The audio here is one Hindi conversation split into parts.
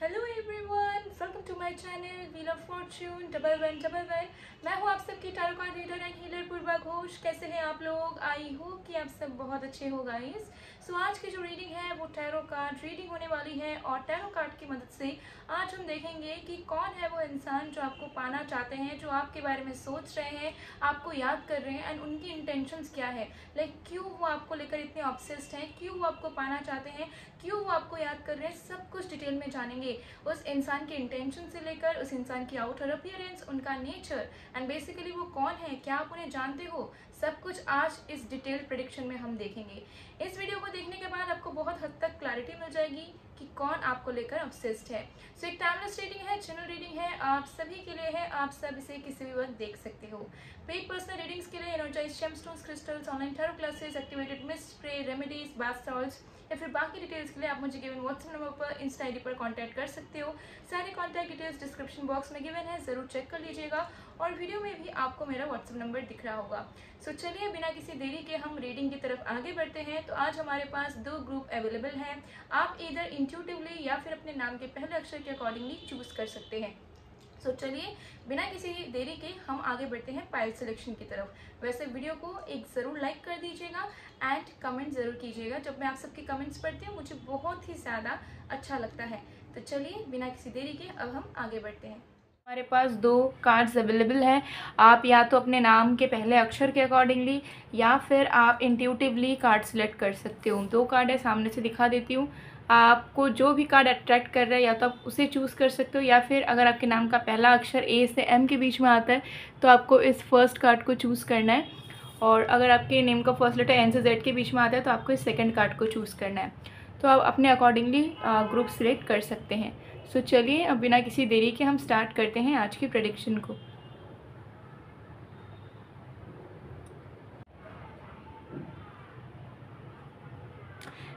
Hello everyone, welcome to my channel wheel of fortune 1111। मैं हूँ आप सबकी tarot card reader and healer Purva Ghosh. कैसे हैं आप लोग? आई होप कि आप सब बहुत अच्छे हो गाइस। सो आज की जो रीडिंग है वो टैरो कार्ड रीडिंग होने वाली है और टैरो कार्ड की मदद से आज हम देखेंगे कि कौन है वो इंसान जो आपको पाना चाहते हैं, जो आपके बारे में सोच रहे हैं, आपको याद कर रहे हैं एंड उनकी इंटेंशंस क्या है। क्यों वो आपको लेकर इतने ऑब्सेस्ड हैं, क्यों वो आपको पाना चाहते हैं, क्यों वो आपको याद कर रहे हैं, सब कुछ डिटेल में जानेंगे। उस इंसान के इंटेंशन से लेकर उस इंसान की आउटर अपीयरेंस, उनका नेचर एंड बेसिकली वो कौन है, क्या आप उन्हें जानते हो, सब कुछ आज इस डिटेल प्रेडिक्शन में हम देखेंगे। इस वीडियो को देखने के बाद आपको बहुत हद तक क्लैरिटी मिल जाएगी कि कौन आपको लेकर ऑब्सेस्ड है। सो एक टाइमलेस रीडिंग है, जनरल रीडिंग है, आप सभी के लिए है, आप सब इसे किसी भी वक्त देख सकते हो। पेड पर्सनल रीडिंग्स के लिए energize gemstones, crystals, online tarot classes, activated mist spray, remedies, bath salts या फिर बाकी डिटेल्स के लिए आप मुझे गिवन व्हाट्सएप नंबर पर, इंस्टा आईडी पर कांटेक्ट कर सकते हो। सारे कांटेक्ट डिटेल्स डिस्क्रिप्शन बॉक्स में गिवन है, जरूर चेक कर लीजिएगा और वीडियो में भी आपको मेरा व्हाट्सएप नंबर दिख रहा होगा। सो चलिए बिना किसी देरी के हम रीडिंग की तरफ आगे बढ़ते हैं। तो आज हमारे पास दो ग्रुप अवेलेबल हैं। आप इधर इंट्यूटिवली या फिर अपने नाम के पहले अक्षर के अकॉर्डिंगली चूज कर सकते हैं। सो चलिए बिना किसी देरी के हम आगे बढ़ते हैं पाइल सिलेक्शन की तरफ। वैसे वीडियो को एक ज़रूर लाइक कर दीजिएगा एंड कमेंट ज़रूर कीजिएगा। जब मैं आप सबके कमेंट्स पढ़ती हूँ मुझे बहुत ही ज़्यादा अच्छा लगता है। तो चलिए बिना किसी देरी के अब हम आगे बढ़ते हैं। हमारे पास दो कार्ड्स अवेलेबल हैं। आप या तो अपने नाम के पहले अक्षर के अकॉर्डिंगली या फिर आप इंट्यूटिवली कार्ड सिलेक्ट कर सकते हो। दो कार्ड है, सामने से दिखा देती हूँ। आपको जो भी कार्ड अट्रैक्ट कर रहा है या तो आप उसे चूज़ कर सकते हो या फिर अगर आपके नाम का पहला अक्षर ए से एम के बीच में आता है तो आपको इस फर्स्ट कार्ड को चूज़ करना है, और अगर आपके नेम का फर्स्ट लेटर एन से जेड के बीच में आता है तो आपको इस सेकंड कार्ड को चूज़ करना है। तो आप अपने अकॉर्डिंगली ग्रुप सिलेक्ट कर सकते हैं। सो चलिए अब बिना किसी देरी के हम स्टार्ट करते हैं आज की प्रेडिक्शन को।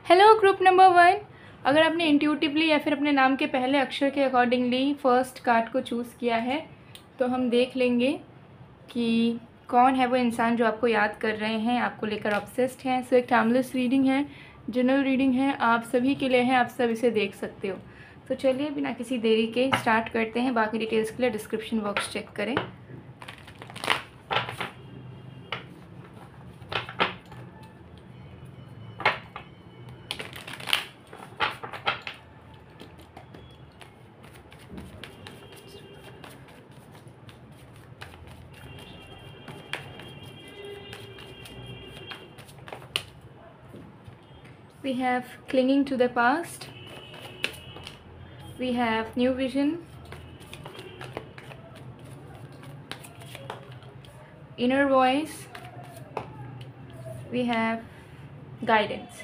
हेलो ग्रुप नंबर 1, अगर आपने इंट्यूटिवली या फिर अपने नाम के पहले अक्षर के अकॉर्डिंगली फर्स्ट कार्ड को चूज़ किया है तो हम देख लेंगे कि कौन है वो इंसान जो आपको याद कर रहे हैं, आपको लेकर ऑब्सेस्ड हैं। सो एक टाइमलेस रीडिंग है, जनरल रीडिंग है, आप सभी के लिए है, आप सब इसे देख सकते हो। तो चलिए बिना किसी देरी के स्टार्ट करते हैं। बाकी डिटेल्स के लिए डिस्क्रिप्शन बॉक्स चेक करें। We have clinging to the past. We have new vision, inner voice, we have guidance.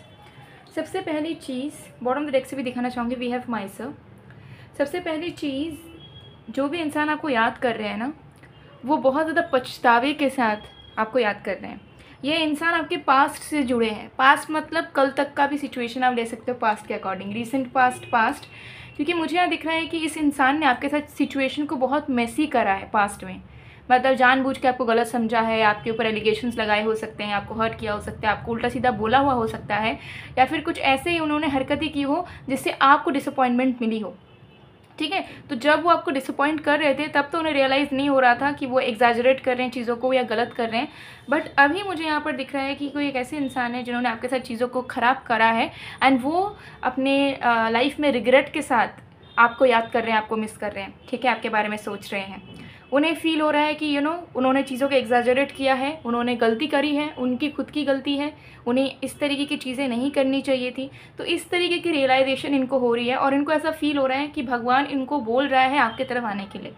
सबसे पहली चीज़ बॉटम द डेक से भी दिखाना चाहूँगी, वी हैव myself। सबसे पहली चीज़, जो भी इंसान आपको याद कर रहे हैं ना, वो बहुत ज़्यादा पछतावे के साथ आपको याद कर रहे हैं। ये इंसान आपके पास्ट से जुड़े हैं। पास्ट मतलब कल तक का भी सिचुएशन आप ले सकते हो पास्ट के अकॉर्डिंग, रीसेंट पास्ट, क्योंकि मुझे यहाँ दिख रहा है कि इस इंसान ने आपके साथ सिचुएशन को बहुत मेसी करा है पास्ट में। मतलब जानबूझ के आपको गलत समझा है, आपके ऊपर एलिगेशंस लगाए हो सकते हैं, आपको हर्ट किया हो सकता है, आपको उल्टा सीधा बोला हुआ हो सकता है, या फिर कुछ ऐसे ही उन्होंने हरकतें की हो जिससे आपको डिसअपॉइंटमेंट मिली हो। ठीक है, तो जब वो आपको डिसअपॉइंट कर रहे थे तब तो उन्हें रियलाइज़ नहीं हो रहा था कि वो एग्जैजरेट कर रहे हैं चीज़ों को या गलत कर रहे हैं। बट अभी मुझे यहाँ पर दिख रहा है कि कोई एक ऐसे इंसान है जिन्होंने आपके साथ चीज़ों को ख़राब करा है एंड वो अपने लाइफ में रिग्रेट के साथ आपको याद कर रहे हैं, आपको मिस कर रहे हैं। ठीक है, आपके बारे में सोच रहे हैं। उन्हें फील हो रहा है कि उन्होंने चीज़ों को एग्जैजरेट किया है, उन्होंने गलती करी है, उनकी खुद की गलती है, उन्हें इस तरीके की चीज़ें नहीं करनी चाहिए थी। तो इस तरीके की रियलाइजेशन इनको हो रही है और इनको ऐसा फील हो रहा है कि भगवान इनको बोल रहा है आपके तरफ आने के लिए।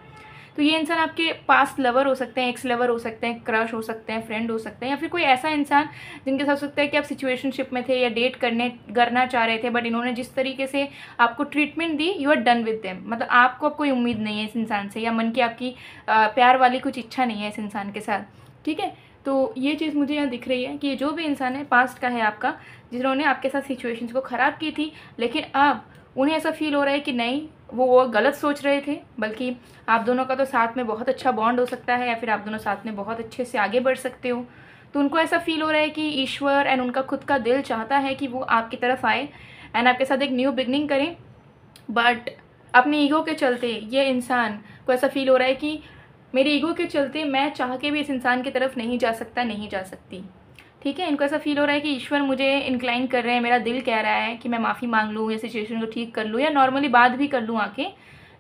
तो ये इंसान आपके पास्ट लवर हो सकते हैं, एक्स लवर हो सकते हैं, क्रश हो सकते हैं, फ्रेंड हो सकते हैं, या फिर कोई ऐसा इंसान जिनके साथ हो सकता है कि आप सिचुएशनशिप में थे या डेट करना चाह रहे थे, बट इन्होंने जिस तरीके से आपको ट्रीटमेंट दी, you are done with them. मतलब आपको अब कोई उम्मीद नहीं है इस इंसान से, या मन की आपकी प्यार वाली कुछ इच्छा नहीं है इस इंसान के साथ। ठीक है, तो ये चीज़ मुझे यहाँ दिख रही है कि जो भी इंसान है पास्ट का है आपका, जिन्होंने आपके साथ सिचुएशंस को ख़राब की थी, लेकिन अब उन्हें ऐसा फील हो रहा है कि नहीं, वो गलत सोच रहे थे, बल्कि आप दोनों का तो साथ में बहुत अच्छा बॉन्ड हो सकता है, या फिर आप दोनों साथ में बहुत अच्छे से आगे बढ़ सकते हो। तो उनको ऐसा फील हो रहा है कि ईश्वर एंड उनका खुद का दिल चाहता है कि वो आपकी तरफ आए एंड आपके साथ एक न्यू बिगनिंग करें। बट अपने ईगो के चलते ये इंसान को ऐसा फील हो रहा है कि मेरे ईगो के चलते मैं चाह के भी इस इंसान की तरफ नहीं जा सकता, नहीं जा सकती। ठीक है, इनको ऐसा फील हो रहा है कि ईश्वर मुझे इंक्लाइन कर रहे हैं, मेरा दिल कह रहा है कि मैं माफ़ी मांग लूँ या सिचुएशन को ठीक कर लूँ या नॉर्मली बात भी कर लूँ आके,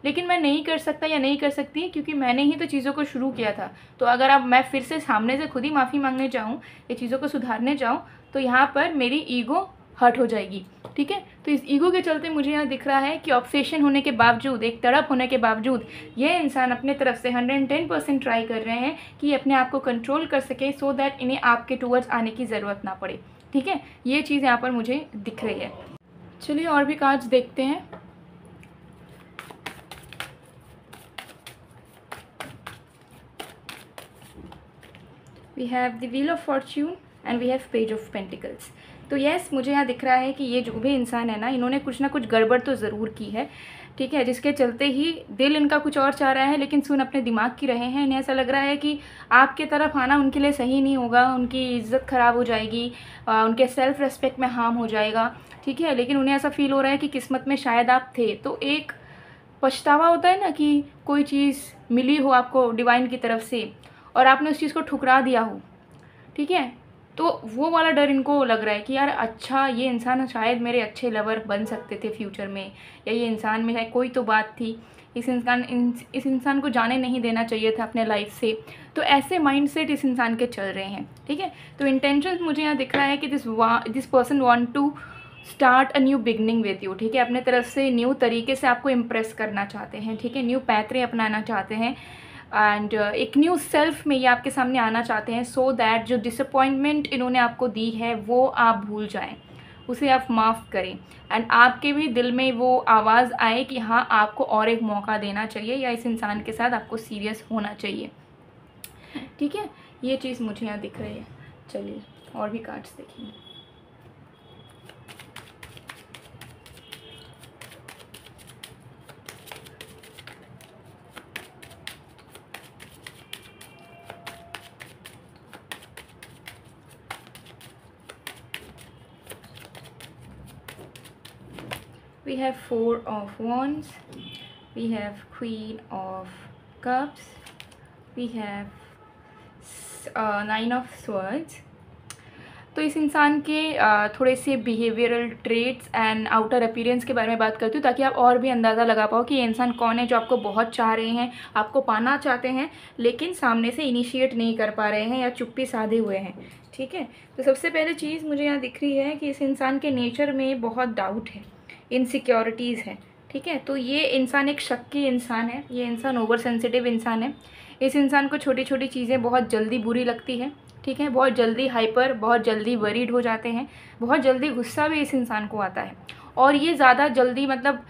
लेकिन मैं नहीं कर सकता या नहीं कर सकती क्योंकि मैंने ही तो चीज़ों को शुरू किया था। तो अगर अब मैं फिर से सामने से खुद ही माफ़ी मांगने जाऊँ या चीज़ों को सुधारने जाऊँ तो यहाँ पर मेरी ईगो हर्ट हो जाएगी। ठीक है, तो इस ईगो के चलते मुझे यहाँ दिख रहा है कि ऑब्सेशन होने के बावजूद, एक तड़प होने के बावजूद ये इंसान अपने तरफ से 110% ट्राई कर रहे हैं कि अपने आप को कंट्रोल कर सके, सो दैट इन्हें आपके टूवर्ड्स आने की ज़रूरत ना पड़े। ठीक है, ये चीज़ यहाँ पर मुझे दिख रही है। चलिए और भी कार्ड्स देखते हैं। We have the wheel of fortune and we have page of pentacles. तो यस, मुझे यहाँ दिख रहा है कि ये जो भी इंसान है ना, इन्होंने कुछ ना कुछ गड़बड़ तो ज़रूर की है। ठीक है, जिसके चलते ही दिल इनका कुछ और चाह रहा है लेकिन सुन अपने दिमाग की रहे हैं। इन्हें ऐसा लग रहा है कि आपके तरफ आना उनके लिए सही नहीं होगा, उनकी इज्जत ख़राब हो जाएगी, उनके सेल्फ़ रेस्पेक्ट में हार्म हो जाएगा। ठीक है, लेकिन उन्हें ऐसा फील हो रहा है कि किस्मत में शायद आप थे। तो एक पछतावा होता है ना कि कोई चीज़ मिली हो आपको डिवाइन की तरफ से और आपने उस चीज़ को ठुकरा दिया हो। ठीक है, तो वो वाला डर इनको लग रहा है कि यार अच्छा, ये इंसान शायद मेरे अच्छे लवर बन सकते थे फ्यूचर में, या ये इंसान में है कोई तो बात थी, इस इंसान को जाने नहीं देना चाहिए था अपने लाइफ से। तो ऐसे माइंडसेट इस इंसान के चल रहे हैं। ठीक है, तो इंटेंशन मुझे यहाँ दिख रहा है कि this person want to start a new beginning with you. ठीक है, अपने तरफ से न्यू तरीके से आपको इम्प्रेस करना चाहते हैं। ठीक है, न्यू पैतरे अपनाना चाहते हैं एंड एक न्यू सेल्फ में ये आपके सामने आना चाहते हैं, सो दैट जो डिसअपॉइंटमेंट इन्होंने आपको दी है वो आप भूल जाएं, उसे आप माफ़ करें एंड आपके भी दिल में वो आवाज़ आए कि हाँ, आपको और एक मौका देना चाहिए या इस इंसान के साथ आपको सीरियस होना चाहिए। ठीक है, ये चीज़ मुझे यहाँ दिख रही है। चलिए और भी कार्ड्स देखेंगे। We have 4 of Wands, we have Queen of Cups, we have 9 of Swords। तो इस इंसान के थोड़े से behavioural traits and outer appearance के बारे में बात करती हूँ ताकि आप और भी अंदाज़ा लगा पाओ कि ये इंसान कौन है जो आपको बहुत चाह रहे हैं, आपको पाना चाहते हैं लेकिन सामने से इनिशिएट नहीं कर पा रहे हैं या चुप्पी साधे हुए हैं। ठीक है, तो सबसे पहले चीज़ मुझे यहाँ दिख रही है कि इस इंसान के नेचर में बहुत डाउट है, इनसिक्योरिटीज़ है। ठीक है, तो ये इंसान एक शक्की इंसान है, ये इंसान ओवर सेंसिटिव इंसान है। इस इंसान को छोटी छोटी चीज़ें बहुत जल्दी बुरी लगती है। ठीक है, बहुत जल्दी हाइपर, बहुत जल्दी वरीड हो जाते हैं, बहुत जल्दी गुस्सा भी इस इंसान को आता है और ये ज़्यादा जल्दी मतलब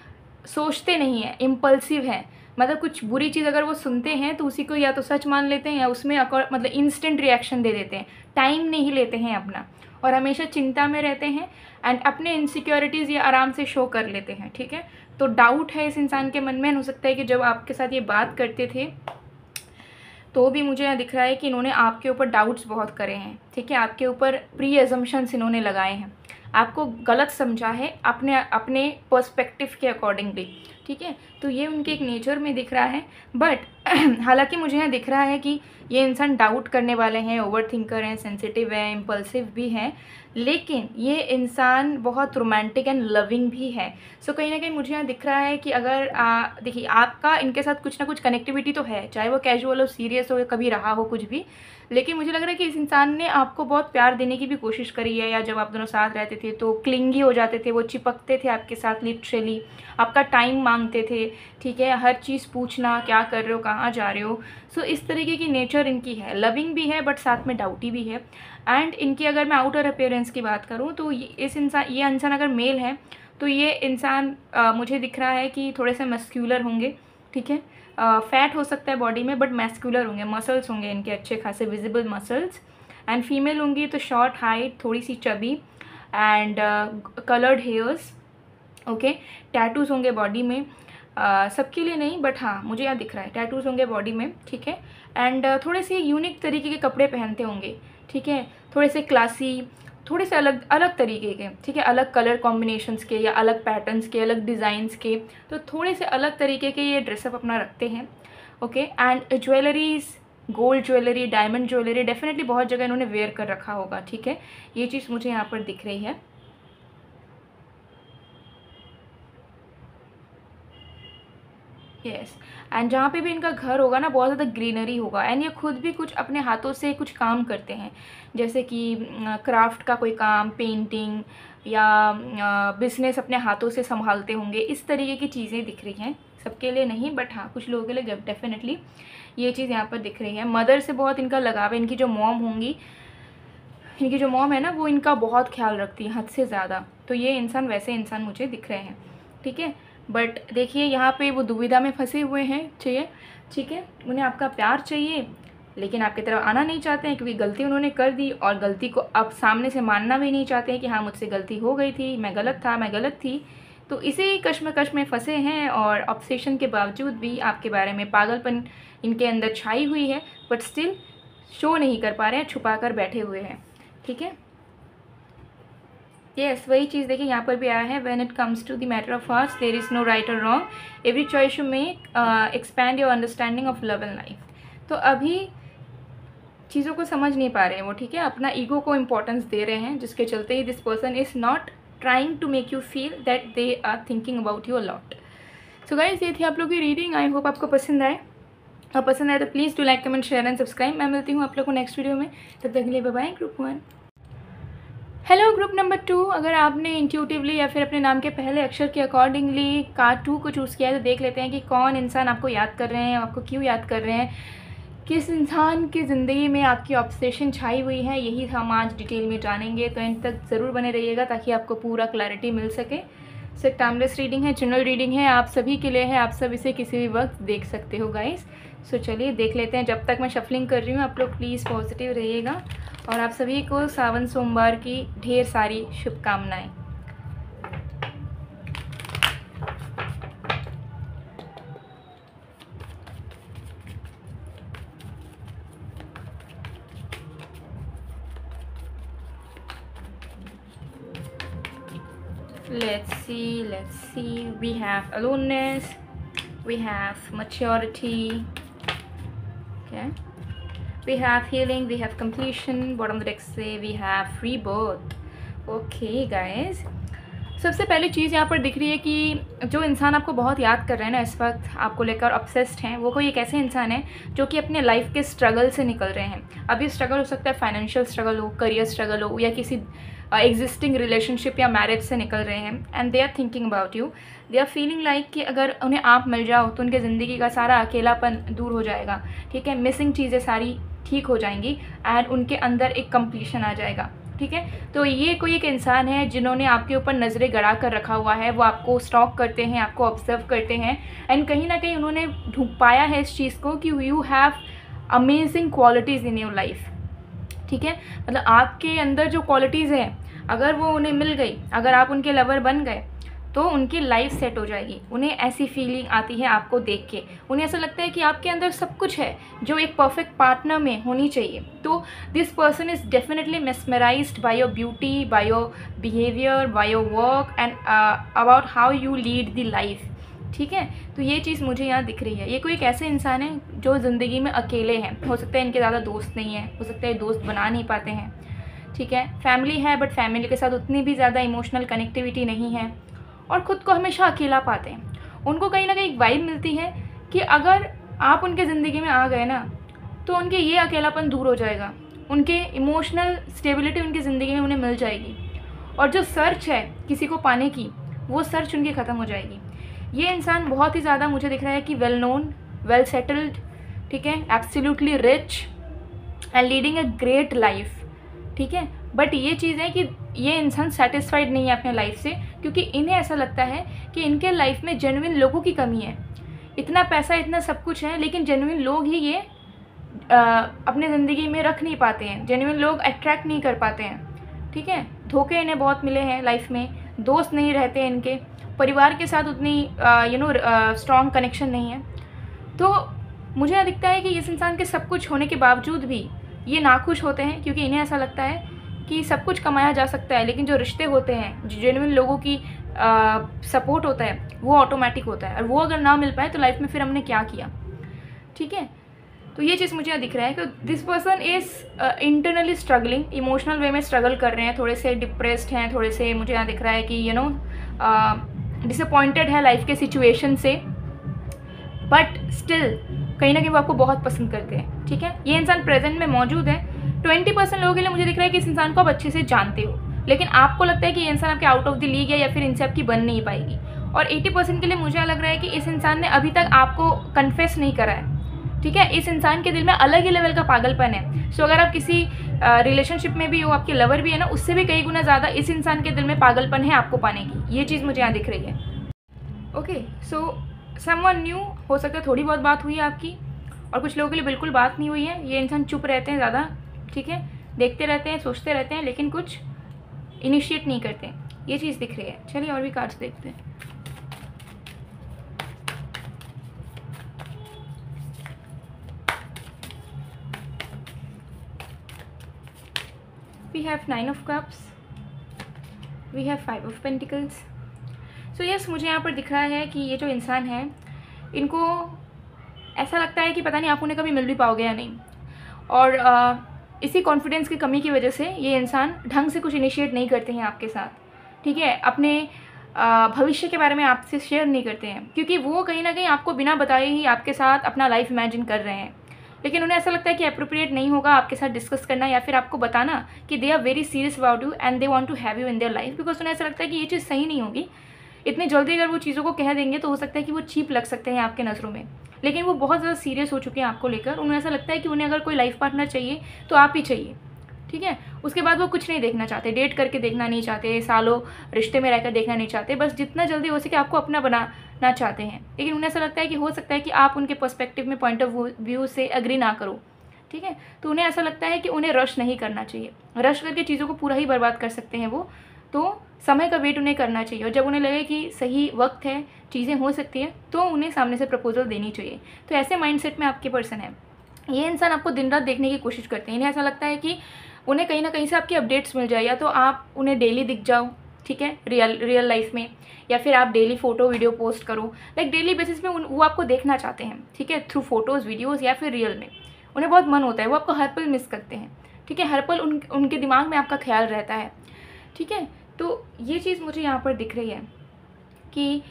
सोचते नहीं हैं, इम्पल्सिव हैं। मतलब कुछ बुरी चीज़ अगर वो सुनते हैं तो उसी को या तो सच मान लेते हैं या उसमें मतलब इंस्टेंट रिएक्शन दे देते हैं, टाइम नहीं लेते हैं अपना और हमेशा चिंता में रहते हैं एंड अपने इनसिक्योरिटीज़ ये आराम से शो कर लेते हैं। ठीक है, तो डाउट है इस इंसान के मन में। हो सकता है कि जब आपके साथ ये बात करते थे तो भी मुझे यहाँ दिख रहा है कि इन्होंने आपके ऊपर डाउट्स बहुत करे हैं। ठीक है, आपके ऊपर प्री एजम्पशंस इन्होंने लगाए हैं, आपको गलत समझा है अपने पर्सपेक्टिव के अकॉर्डिंगली। ठीक है, तो ये उनके एक नेचर में दिख रहा है। बट हालांकि मुझे यहाँ दिख रहा है कि ये इंसान डाउट करने वाले हैं, ओवर थिंकर हैं, सेंसिटिव हैं, इम्पल्सिव भी हैं, लेकिन ये इंसान बहुत रोमांटिक एंड लविंग भी है। सो कहीं ना कहीं मुझे यहाँ दिख रहा है कि अगर देखिए आपका इनके साथ कुछ ना कुछ कनेक्टिविटी तो है, चाहे वो कैजुअल हो, सीरियस हो, कभी रहा हो कुछ भी, लेकिन मुझे लग रहा है कि इस इंसान ने आपको बहुत प्यार देने की भी कोशिश करी है, या जब आप दोनों साथ रहते थे तो क्लिंगी हो जाते थे, वो चिपकते थे आपके साथ, लिटरली आपका टाइम मांगते थे। ठीक है, हर चीज़ पूछना, क्या कर रहे हो, कहाँ जा रहे हो। सो इस तरीके की नेचर इनकी है, लविंग भी है बट साथ में डाउटी भी है। एंड इनकी अगर मैं आउटर अपीयरेंस की बात करूँ तो ये इंसान अगर मेल है तो ये इंसान मुझे दिख रहा है कि थोड़े से मस्क्यूलर होंगे। ठीक है, फैट हो सकता है बॉडी में बट मैस्कुलर होंगे, मसल्स होंगे इनके अच्छे खासे विजिबल मसल्स। एंड फीमेल होंगी तो शॉर्ट हाइट, थोड़ी सी chubby and coloured hairs. Okay, tattoos होंगे बॉडी में, सबके लिए नहीं बट हाँ मुझे यहाँ दिख रहा है टैटूज़ होंगे बॉडी में। ठीक है, एंड थोड़े से यूनिक तरीके के कपड़े पहनते होंगे। ठीक है, थोड़े से क्लासी, थोड़े से अलग अलग तरीके के, ठीक है, अलग कलर कॉम्बिनेशंस के या अलग पैटर्न्स के, अलग डिज़ाइंस के, तो थोड़े से अलग तरीके के ये ड्रेसअप अपना रखते हैं। Okay, and jewelleries, gold jewellery, diamond jewellery definitely बहुत जगह इन्होंने वेयर कर रखा होगा, ठीक है। ये चीज़ मुझे यहाँ पर दिख रही है। यस, एंड जहाँ पे भी इनका घर होगा ना, बहुत ज़्यादा ग्रीनरी होगा, एंड ये खुद भी कुछ अपने हाथों से कुछ काम करते हैं, जैसे कि क्राफ्ट का कोई काम, पेंटिंग या बिजनेस अपने हाथों से संभालते होंगे। इस तरीके की चीज़ें दिख रही हैं, सबके लिए नहीं बट हाँ कुछ लोगों के लिए डेफिनेटली ये चीज़ यहाँ पर दिख रही है। मदर से बहुत इनका लगाव है। इनकी जो मॉम होंगी, इनकी जो मॉम है ना, वो इनका बहुत ख्याल रखती है, हद से ज़्यादा। तो ये इंसान वैसे इंसान मुझे दिख रहे हैं, ठीक है। बट देखिए यहाँ पे वो दुविधा में फंसे हुए हैं, चाहिए, ठीक है, उन्हें आपका प्यार चाहिए लेकिन आपकी तरफ आना नहीं चाहते हैं क्योंकि गलती उन्होंने कर दी, और गलती को अब सामने से मानना भी नहीं चाहते हैं कि हाँ मुझसे गलती हो गई थी, मैं गलत था, मैं गलत थी। तो इसी कश्मकश में फंसे हैं, और ऑब्सेशन के बावजूद भी आपके बारे में पागलपन इनके अंदर छाई हुई है, बट स्टिल शो नहीं कर पा रहे हैं, छुपा कर बैठे हुए हैं, ठीक है। यस, वही चीज़ देखिए यहाँ पर भी आया है, when it comes to the matter of hearts there is no right और wrong, every choice you make expand your understanding of love and life. तो अभी चीज़ों को समझ नहीं पा रहे हैं वो, ठीक है, अपना ईगो को इम्पोर्टेंस दे रहे हैं, जिसके चलते ही this person is not trying to make you feel that they are thinking about you a lot. So guys, ये थी आप लोग की रीडिंग। आई होप आपको पसंद आए, और पसंद आए तो please do like, comment, share and subscribe. मैं मिलती हूँ आप लोग को नेक्स्ट वीडियो में, तब तक के लिए bye bye. Group 1, hello group number 2। अगर आपने इंट्यूटिवली या फिर अपने नाम के पहले अक्षर के अकॉर्डिंगली कार 2 को चूज़ किया है, तो देख लेते हैं कि कौन इंसान आपको याद कर रहे हैं, आपको क्यों याद कर रहे हैं, किस इंसान की ज़िंदगी में आपकी ऑब्सेशन छाई हुई है, यही हम आज डिटेल में जानेंगे। तो इन तक ज़रूर बने रहिएगा ताकि आपको पूरा क्लैरिटी मिल सके। सो टाइमलेस रीडिंग है, जनरल रीडिंग है, आप सभी के लिए है, आप सब इसे किसी भी वक्त देख सकते हो गाइस। सो चलिए देख लेते हैं। जब तक मैं शफलिंग कर रही हूँ आप लोग प्लीज़ पॉजिटिव रहिएगा, और आप सभी को सावन सोमवार की ढेर सारी शुभकामनाएं। Let's see, we have aloneness, we have maturity, okay, we have healing, we have completion, bottom of the deck say we have rebirth. Okay guys, सबसे पहली चीज़ यहाँ पर दिख रही है कि जो इंसान आपको बहुत याद कर रहे हैं ना, इस वक्त आपको लेकर ऑब्सेस्ड हैं, वो कोई एक ऐसे इंसान है जो कि अपने लाइफ के स्ट्रगल से निकल रहे हैं। अब ये स्ट्रगल हो सकता है फाइनेंशियल स्ट्रगल हो, करियर स्ट्रगल हो, या किसी एग्जिस्टिंग रिलेशनशिप या मैरिज से निकल रहे हैं, and they are thinking about you. They are feeling like कि अगर उन्हें आप मिल जाओ तो उनके ज़िंदगी का सारा अकेलापन दूर हो जाएगा, ठीक है, मिसिंग चीज़ें सारी ठीक हो जाएंगी, एंड उनके अंदर एक कंप्लीशन आ जाएगा, ठीक है। तो ये कोई एक इंसान है जिन्होंने आपके ऊपर नज़रें गड़ा कर रखा हुआ है, वो आपको स्टॉक करते हैं, आपको ऑब्जर्व करते हैं, एंड कहीं ना कहीं उन्होंने ढूंढ पाया है इस चीज़ को कि you have amazing qualities in your life, ठीक है। मतलब आपके अंदर जो क्वालिटीज़ हैं, अगर वो उन्हें मिल गई, अगर आप उनके लवर बन गए, तो उनकी लाइफ सेट हो जाएगी। उन्हें ऐसी फीलिंग आती है आपको देख के, उन्हें ऐसा लगता है कि आपके अंदर सब कुछ है जो एक परफेक्ट पार्टनर में होनी चाहिए। तो this person is definitely mesmerised by your beauty, by your behaviour, by your work, and about how you lead the life, ठीक है। तो ये चीज़ मुझे यहाँ दिख रही है। ये कोई एक ऐसे इंसान है जो ज़िंदगी में अकेले हैं, हो सकता है इनके ज़्यादा दोस्त नहीं है, हो सकता है दोस्त बना नहीं पाते हैं, ठीक है। फैमिली है बट फैमिली के साथ उतनी भी ज़्यादा इमोशनल कनेक्टिविटी नहीं है, और ख़ुद को हमेशा अकेला पाते हैं। उनको कहीं ना कहीं एक वाइब मिलती है कि अगर आप उनके ज़िंदगी में आ गए ना, तो उनके ये अकेलापन दूर हो जाएगा, उनके इमोशनल स्टेबिलिटी उनकी ज़िंदगी में उन्हें मिल जाएगी, और जो सर्च है किसी को पाने की, वो सर्च उनकी ख़त्म हो जाएगी। ये इंसान बहुत ही ज़्यादा मुझे दिख रहा है कि वेल नोन, वेल सेटल्ड, ठीक है, absolutely rich and leading a great life, ठीक है। बट ये चीज़ है कि ये इंसान सेटिस्फाइड नहीं है अपने लाइफ से, क्योंकि इन्हें ऐसा लगता है कि इनके लाइफ में जेन्युइन लोगों की कमी है। इतना पैसा, इतना सब कुछ है, लेकिन जेन्युइन लोग ही ये अपने ज़िंदगी में रख नहीं पाते हैं, जेन्युइन लोग अट्रैक्ट नहीं कर पाते हैं, ठीक है। धोखे इन्हें बहुत मिले हैं लाइफ में, दोस्त नहीं रहते इनके, परिवार के साथ उतनी स्ट्रॉन्ग कनेक्शन नहीं है। तो मुझे दिखता है कि इस इंसान के सब कुछ होने के बावजूद भी ये नाखुश होते हैं, क्योंकि इन्हें ऐसा लगता है कि सब कुछ कमाया जा सकता है, लेकिन जो रिश्ते होते हैं, जो जेन्युइन लोगों की सपोर्ट होता है, वो ऑटोमेटिक होता है, और वो अगर ना मिल पाए तो लाइफ में फिर हमने क्या किया। ठीक है, तो ये चीज़ मुझे यहाँ दिख रहा है कि this person is internally struggling, emotional way में स्ट्रगल कर रहे हैं, थोड़े से डिप्रेस्ड हैं, थोड़े से मुझे यहाँ दिख रहा है कि डिसअपॉइंटेड है लाइफ के सिचुएशन से, बट स्टिल कहीं ना कहीं वो आपको बहुत पसंद करते हैं। ठीक है, ये इंसान प्रेजेंट में मौजूद है। 20% लोगों के लिए मुझे दिख रहा है कि इस इंसान को आप अच्छे से जानते हो, लेकिन आपको लगता है कि ये इंसान आपके आउट ऑफ द लीग है या फिर इनसे आपकी बन नहीं पाएगी। और 80% के लिए मुझे लग रहा है कि इस इंसान ने अभी तक आपको कन्फेस नहीं करा है। ठीक है, इस इंसान के दिल में अलग ही लेवल का पागलपन है। सो अगर आप किसी रिलेशनशिप में भी हो, आपके लवर भी है ना, उससे भी कई गुना ज़्यादा इस इंसान के दिल में पागलपन है आपको पाने की। ये चीज़ मुझे यहाँ दिख रही है। ओके, सो समवन न्यू, हो सकता है थोड़ी बहुत बात हुई है आपकी, और कुछ लोगों के लिए बिल्कुल बात नहीं हुई है। ये इंसान चुप रहते हैं ज़्यादा। ठीक है, देखते रहते हैं, सोचते रहते हैं, लेकिन कुछ इनिशिएट नहीं करते। ये चीज़ दिख रही है। चलिए और भी कार्ड्स देखते हैं। We have 9 of Cups, we have 5 of Pentacles. So yes, मुझे यहाँ पर दिख रहा है कि ये जो इंसान है, इनको ऐसा लगता है कि पता नहीं आप उन्हें कभी मिल भी पाओगे या नहीं, और इसी कॉन्फिडेंस की कमी की वजह से ये इंसान ढंग से कुछ इनिशिएट नहीं करते हैं आपके साथ। ठीक है, अपने भविष्य के बारे में आपसे शेयर नहीं करते हैं, क्योंकि वो कहीं ना कहीं आपको बिना बताए ही आपके साथ अपना लाइफ इमेजिन कर रहे हैं। लेकिन उन्हें ऐसा लगता है कि अप्रोप्रिएट नहीं होगा आपके साथ डिस्कस करना या फिर आपको बताना कि they are very serious about you and they want to have you in their life, because उन्हें ऐसा लगता है कि ये चीज़ सही नहीं होगी। इतनी जल्दी अगर वो चीज़ों को कह देंगे तो हो सकता है कि वो चीप लग सकते हैं आपके नज़रों में, लेकिन वो बहुत ज़्यादा सीरियस हो चुके हैं आपको लेकर। उन्हें ऐसा लगता है कि उन्हें अगर कोई लाइफ पार्टनर चाहिए तो आप ही चाहिए। ठीक है, उसके बाद वो कुछ नहीं देखना चाहते, डेट करके देखना नहीं चाहते, सालों रिश्ते में रहकर देखना नहीं चाहते, बस जितना जल्दी हो सके आपको अपना बनाना चाहते हैं। लेकिन उन्हें ऐसा लगता है कि हो सकता है कि आप उनके पर्सपेक्टिव में, पॉइंट ऑफ व्यू से एग्री ना करो। ठीक है, तो उन्हें ऐसा लगता है कि उन्हें रश नहीं करना चाहिए। रश करके चीज़ों को पूरा ही बर्बाद कर सकते हैं वो, तो समय का वेट उन्हें करना चाहिए, और जब उन्हें लगे कि सही वक्त है, चीज़ें हो सकती है, तो उन्हें सामने से प्रपोजल देनी चाहिए। तो ऐसे माइंडसेट में आपके पर्सन है। ये इंसान आपको दिन रात देखने की कोशिश करते हैं। इन्हें ऐसा लगता है कि उन्हें कहीं ना कहीं से आपकी अपडेट्स मिल जाए, या तो आप उन्हें डेली दिख जाओ, ठीक है, रियल लाइफ में, या फिर आप डेली फ़ोटो वीडियो पोस्ट करो, लाइक डेली बेसिस पे वो आपको देखना चाहते हैं। ठीक है, थ्रू फोटोज़ वीडियोज़ या फिर रियल में। उन्हें बहुत मन होता है, वो आपको हर पल मिस करते हैं। ठीक है, हर पल उनके दिमाग में आपका ख्याल रहता है। ठीक है, तो ये चीज़ मुझे यहाँ पर दिख रही है कि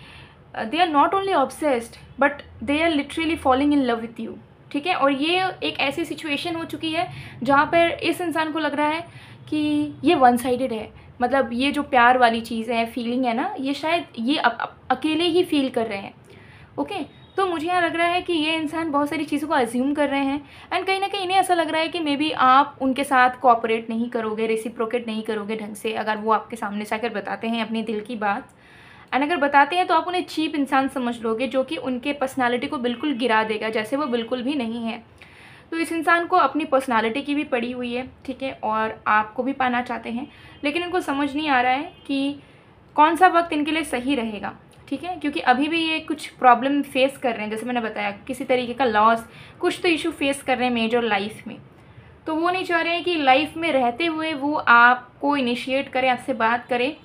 they are not only obsessed but they are literally falling in love with you. ठीक है, और ये एक ऐसी सिचुएशन हो चुकी है जहाँ पर इस इंसान को लग रहा है कि ये वन साइडेड है। मतलब ये जो प्यार वाली चीज़ है, फीलिंग है ना, ये शायद ये अकेले ही फील कर रहे हैं। ओके, तो मुझे यहाँ लग रहा है कि ये इंसान बहुत सारी चीज़ों को अज्यूम कर रहे हैं, एंड कहीं ना कहीं इन्हें ऐसा लग रहा है कि मे बी आप उनके साथ कोऑपरेट नहीं करोगे, रेसिप्रोकेट नहीं करोगे ढंग से, अगर वो आपके सामने से आकर बताते हैं अपनी दिल की बात। एंड अगर बताते हैं तो आप उन्हें चीप इंसान समझ लोगे, जो कि उनके पर्सनालिटी को बिल्कुल गिरा देगा, जैसे वो बिल्कुल भी नहीं है। तो इस इंसान को अपनी पर्सनालिटी की भी पड़ी हुई है। ठीक है, और आपको भी पाना चाहते हैं, लेकिन इनको समझ नहीं आ रहा है कि कौन सा वक्त इनके लिए सही रहेगा। ठीक है, क्योंकि अभी भी ये कुछ प्रॉब्लम फेस कर रहे हैं, जैसे मैंने बताया, किसी तरीके का लॉस, कुछ तो इशू फेस कर रहे हैं मेजर लाइफ में। तो वो नहीं चाह रहे हैं कि लाइफ में रहते हुए वो आपको इनिशिएट करें, आपसे बात करें,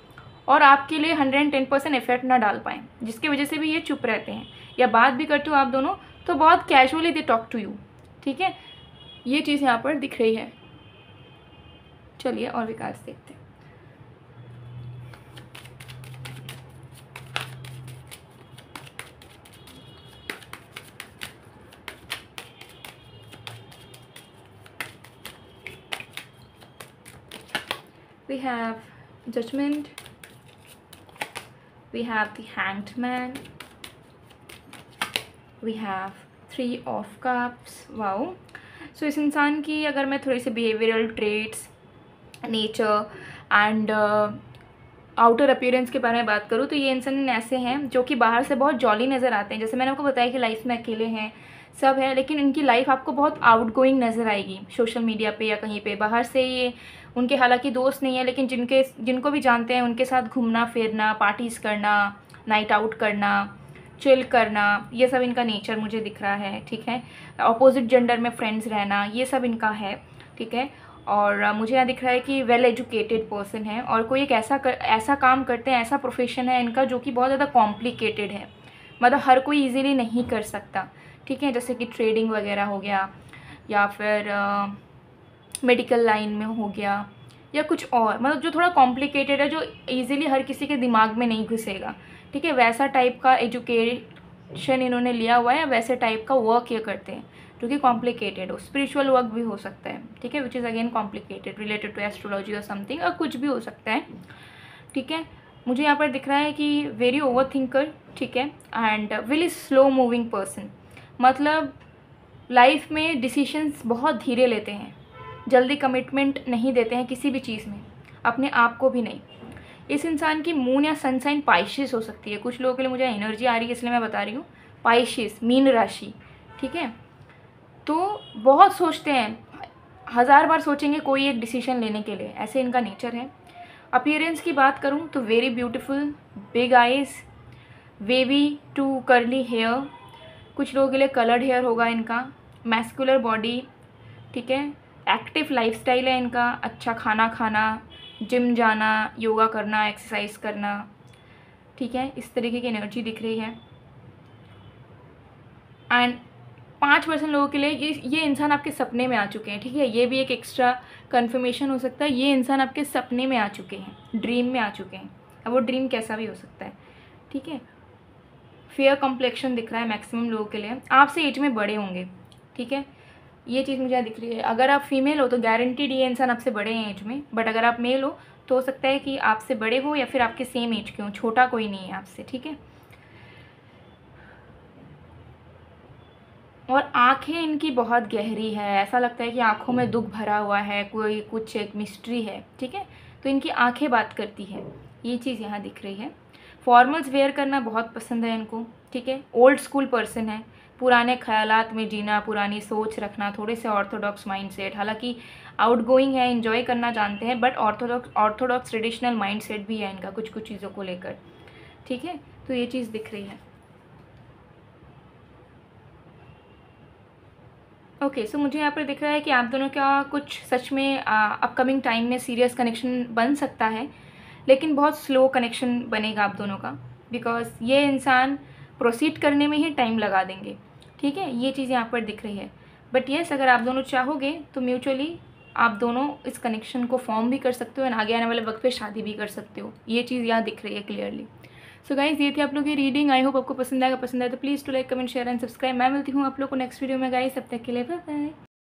और आपके लिए 110% एफर्ट ना डाल पाएँ, जिसकी वजह से भी ये चुप रहते हैं, या बात भी करते हो आप दोनों तो बहुत casually they talk to you. ठीक है, ये चीज़ यहाँ पर दिख रही है। चलिए और भी कार्ड्स देखते हैं। We have Judgment, we have the Hanged Man, we have 3 of Cups. Wow, so इस इंसान की अगर मैं थोड़ी सी behavioural traits, nature and outer appearance के बारे में बात करूँ तो ये इंसान ऐसे हैं जो कि बाहर से बहुत जॉली नज़र आते हैं। जैसे मैंने आपको बताया कि लाइफ में अकेले हैं, सब है, लेकिन इनकी लाइफ आपको बहुत आउटगोइंग नज़र आएगी सोशल मीडिया पे या कहीं पे। बाहर से ये उनके हालांकि दोस्त नहीं है, लेकिन जिनको भी जानते हैं उनके साथ घूमना फिरना, पार्टीज़ करना, नाइट आउट करना, चिल करना, ये सब इनका नेचर मुझे दिख रहा है। ठीक है, अपोजिट जेंडर में फ्रेंड्स रहना, ये सब इनका है। ठीक है, और मुझे यहाँ दिख रहा है कि वेल एजुकेटेड पर्सन है और कोई एक ऐसा काम करते हैं, ऐसा प्रोफेशन है इनका जो कि बहुत ज़्यादा कॉम्प्लिकेटेड है, मतलब हर कोई इजीली नहीं कर सकता, ठीक है। जैसे कि ट्रेडिंग वगैरह हो गया या फिर मेडिकल लाइन में हो गया या कुछ और, मतलब जो थोड़ा कॉम्प्लिकेटेड है, जो इजीली हर किसी के दिमाग में नहीं घुसेगा, ठीक है। वैसा टाइप का एजुकेशन इन्होंने लिया हुआ है, वैसे टाइप का वर्क ये करते हैं जो कि कॉम्प्लिकेटेड हो। स्पिरिचुअल वर्क भी हो सकता है, ठीक है, which is again complicated, related to astrology और समथिंग, और कुछ भी हो सकता है, ठीक है। मुझे यहाँ पर दिख रहा है कि वेरी ओवर थिंकर, ठीक है, and very slow moving person, मतलब लाइफ में डिसीशंस बहुत धीरे लेते हैं, जल्दी कमिटमेंट नहीं देते हैं किसी भी चीज़ में, अपने आप को भी नहीं। इस इंसान की मून या सन साइन पाइशिस हो सकती है। कुछ लोगों के लिए मुझे एनर्जी आ रही है इसलिए मैं बता रही हूँ, पाइशिस मीन राशि, ठीक है। तो बहुत सोचते हैं, 1000 बार सोचेंगे कोई एक डिसीजन लेने के लिए, ऐसे इनका नेचर है। अपीयरेंस की बात करूँ तो very beautiful, big eyes, wavy to curly hair, कुछ लोगों के लिए कलर्ड हेयर होगा इनका, मैस्कुलर बॉडी, ठीक है, एक्टिव लाइफस्टाइल है इनका, अच्छा खाना खाना, जिम जाना, योगा करना, एक्सरसाइज करना, ठीक है, इस तरीके की एनर्जी दिख रही है। एंड 5% लोगों के लिए ये इंसान आपके सपने में आ चुके हैं, ठीक है, ये भी एक एक्स्ट्रा कन्फर्मेशन हो सकता है, ये इंसान आपके सपने में आ चुके हैं, ड्रीम में आ चुके हैं, अब वो ड्रीम कैसा भी हो सकता है, ठीक है। फेयर कॉम्प्लेक्शन दिख रहा है मैक्सिमम लोगों के लिए, आपसे एज में बड़े होंगे, ठीक है, ये चीज़ मुझे दिख रही है। अगर आप फीमेल हो तो गारंटीड ये इंसान आपसे बड़े हैं एज में, बट अगर आप मेल हो तो हो सकता है कि आपसे बड़े हो या फिर आपके सेम एज के हो, छोटा कोई नहीं है आपसे, ठीक है। और आंखें इनकी बहुत गहरी है, ऐसा लगता है कि आंखों में दुख भरा हुआ है, कोई कुछ एक मिस्ट्री है, ठीक है, तो इनकी आंखें बात करती है, ये चीज़ यहाँ दिख रही है। फॉर्मल्स वेयर करना बहुत पसंद है इनको, ठीक है, ओल्ड स्कूल पर्सन है, पुराने ख्यालात में जीना, पुरानी सोच रखना, थोड़े से ऑर्थोडॉक्स माइंडसेट, हालांकि आउटगोइंग है, एंजॉय करना जानते हैं, बट ऑर्थोडॉक्स ट्रेडिशनल माइंडसेट भी है इनका कुछ कुछ चीज़ों को लेकर, ठीक है, तो ये चीज़ दिख रही है। ओके, सो मुझे यहाँ पर दिख रहा है कि आप दोनों का कुछ सच में अपकमिंग टाइम में सीरियस कनेक्शन बन सकता है, लेकिन बहुत स्लो कनेक्शन बनेगा आप दोनों का, बिकॉज ये इंसान प्रोसीड करने में ही टाइम लगा देंगे, ठीक है, ये चीज़ यहाँ पर दिख रही है। बट येस, अगर आप दोनों चाहोगे तो म्यूचुअली आप दोनों इस कनेक्शन को फॉर्म भी कर सकते हो एंड आगे आने वाले वक्त पे शादी भी कर सकते हो, ये चीज़ यहाँ दिख रही है क्लियरली। सो गाइज, ये थी आप लोग की रीडिंग, आई होप आपको पसंद आएगा, पसंद आए तो please to like comment share and subscribe. मैं मिलती हूँ आप लोग को नेक्स्ट वीडियो में गाइज, तब तक के लिए बाय बाय।